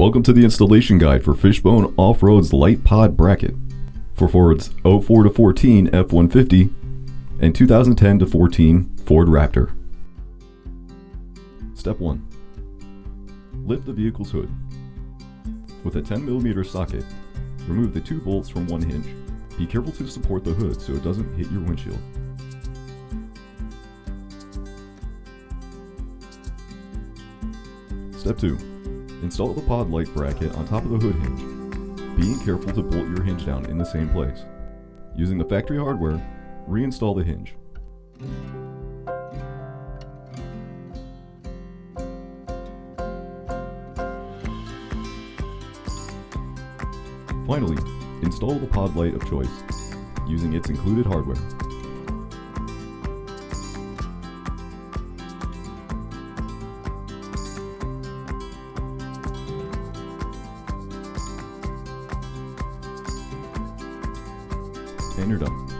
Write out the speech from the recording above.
Welcome to the installation guide for Fishbone Off-Road's light pod bracket for Ford's 04 to 14 F-150 and 2010 to 14 Ford Raptor. Step 1. Lift the vehicle's hood. With a 10mm socket, remove the 2 bolts from one hinge. Be careful to support the hood so it doesn't hit your windshield. Step 2. Install the pod light bracket on top of the hood hinge, being careful to bolt your hinge down in the same place. Using the factory hardware, reinstall the hinge. Finally, install the pod light of choice, using its included hardware. And you're done.